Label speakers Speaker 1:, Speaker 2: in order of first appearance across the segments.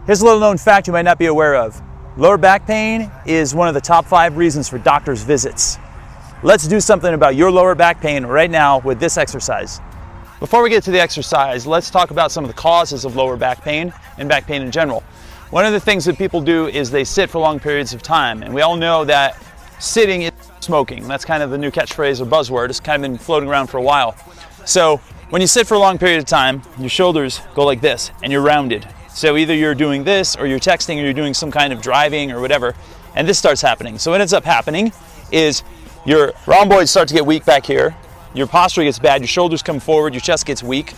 Speaker 1: Here's a little known fact you might not be aware of. Lower back pain is one of the top 5 reasons for doctor's visits. Let's do something about your lower back pain right now with this exercise. Before we get to the exercise, let's talk about some of the causes of lower back pain and back pain in general. One of the things that people do is they sit for long periods of time, and we all know that sitting is smoking. That's kind of the new catchphrase or buzzword. It's kind of been floating around for a while. So when you sit for a long period of time, your shoulders go like this and you're rounded. So either you're doing this or you're texting or you're doing some kind of driving or whatever, and this starts happening. So what ends up happening is your rhomboids start to get weak back here, your posture gets bad, your shoulders come forward, your chest gets weak,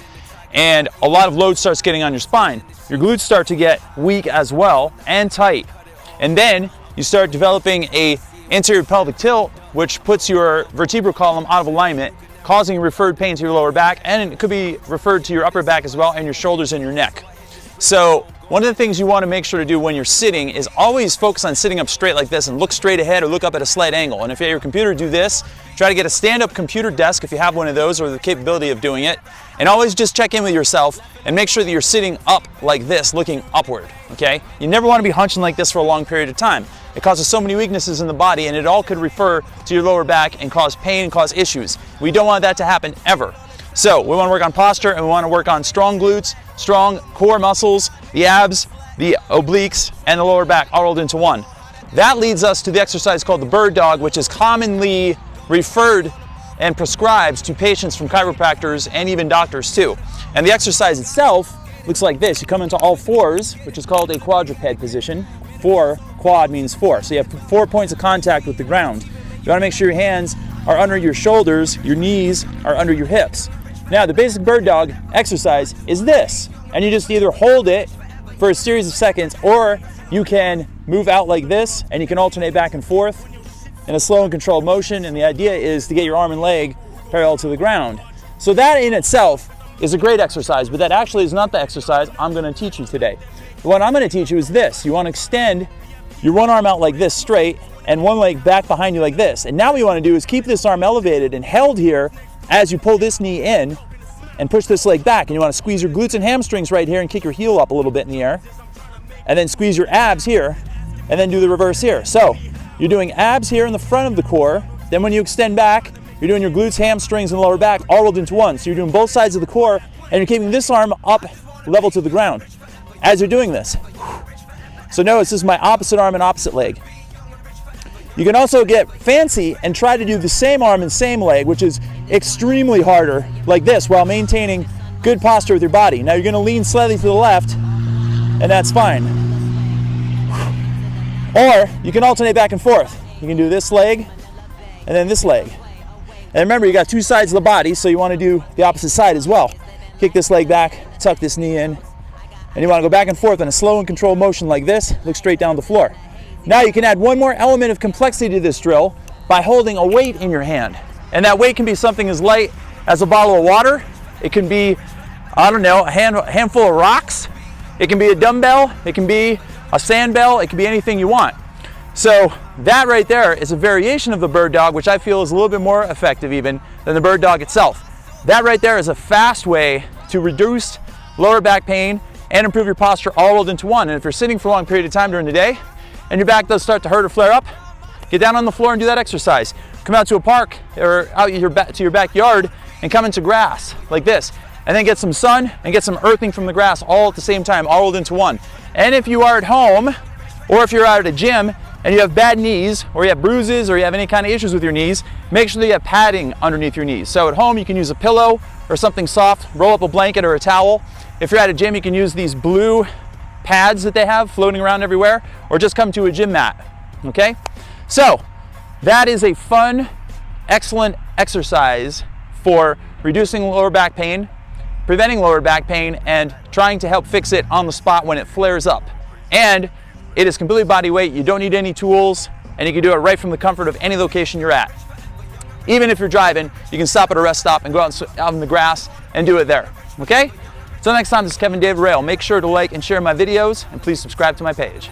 Speaker 1: and a lot of load starts getting on your spine. Your glutes start to get weak as well and tight. And then you start developing a anterior pelvic tilt, which puts your vertebral column out of alignment, causing referred pain to your lower back, and it could be referred to your upper back as well, and your shoulders and your neck. So one of the things you want to make sure to do when you're sitting is always focus on sitting up straight like this and look straight ahead or look up at a slight angle. And if you're at your computer, do this. Try to get a stand-up computer desk if you have one of those or the capability of doing it. And always just check in with yourself and make sure that you're sitting up like this, looking upward, okay? You never want to be hunching like this for a long period of time. It causes so many weaknesses in the body, and it all could refer to your lower back and cause pain and cause issues. We don't want that to happen ever. So we want to work on posture, and we want to work on strong glutes, strong core muscles, the abs, the obliques, and the lower back all rolled into one. That leads us to the exercise called the bird dog, which is commonly referred and prescribed to patients from chiropractors and even doctors too. And the exercise itself looks like this. You come into all fours, which is called a quadruped position. Quad means 4. So you have 4 points of contact with the ground. You want to make sure your hands are under your shoulders, your knees are under your hips. Now, the basic bird dog exercise is this, and you just either hold it for a series of seconds, or you can move out like this, and you can alternate back and forth in a slow and controlled motion, and the idea is to get your arm and leg parallel to the ground. So that in itself is a great exercise, but that actually is not the exercise I'm going to teach you today. What I'm going to teach you is this. You want to extend your one arm out like this straight, and one leg back behind you like this. And now what you want to do is keep this arm elevated and held here as you pull this knee in and push this leg back. And you want to squeeze your glutes and hamstrings right here and kick your heel up a little bit in the air. And then squeeze your abs here and then do the reverse here. So you're doing abs here in the front of the core. Then when you extend back, you're doing your glutes, hamstrings, and lower back all rolled into one. So you're doing both sides of the core and you're keeping this arm up level to the ground as you're doing this. So notice this is my opposite arm and opposite leg. You can also get fancy and try to do the same arm and same leg, which is extremely harder, like this, while maintaining good posture with your body. Now you're going to lean slightly to the left, and that's fine. Or you can alternate back and forth. You can do this leg and then this leg. And remember, you got 2 sides of the body, so you want to do the opposite side as well. Kick this leg back, tuck this knee in, and you want to go back and forth in a slow and controlled motion like this. Look straight down the floor. Now you can add one more element of complexity to this drill by holding a weight in your hand. And that weight can be something as light as a bottle of water. It can be, I don't know, a handful of rocks. It can be a dumbbell. It can be a sand bell. It can be anything you want. So that right there is a variation of the bird dog, which I feel is a little bit more effective even than the bird dog itself. That right there is a fast way to reduce lower back pain and improve your posture all rolled into one. And if you're sitting for a long period of time during the day and your back does start to hurt or flare up, get down on the floor and do that exercise. Come out to a park or out to your backyard and come into grass like this. And then get some sun and get some earthing from the grass all at the same time, all rolled into one. And if you are at home, or if you're out at a gym and you have bad knees, or you have bruises, or you have any kind of issues with your knees, make sure that you have padding underneath your knees. So at home you can use a pillow or something soft, roll up a blanket or a towel. If you're at a gym, you can use these blue pads that they have floating around everywhere, or just come to a gym mat, okay? So that is a fun, excellent exercise for reducing lower back pain, preventing lower back pain, and trying to help fix it on the spot when it flares up. And it is completely body weight. You don't need any tools, and you can do it right from the comfort of any location you're at. Even if you're driving, you can stop at a rest stop and go out in the grass and do it there, okay? Until next time, this is Kevin David Rail. Make sure to like and share my videos, and please subscribe to my page.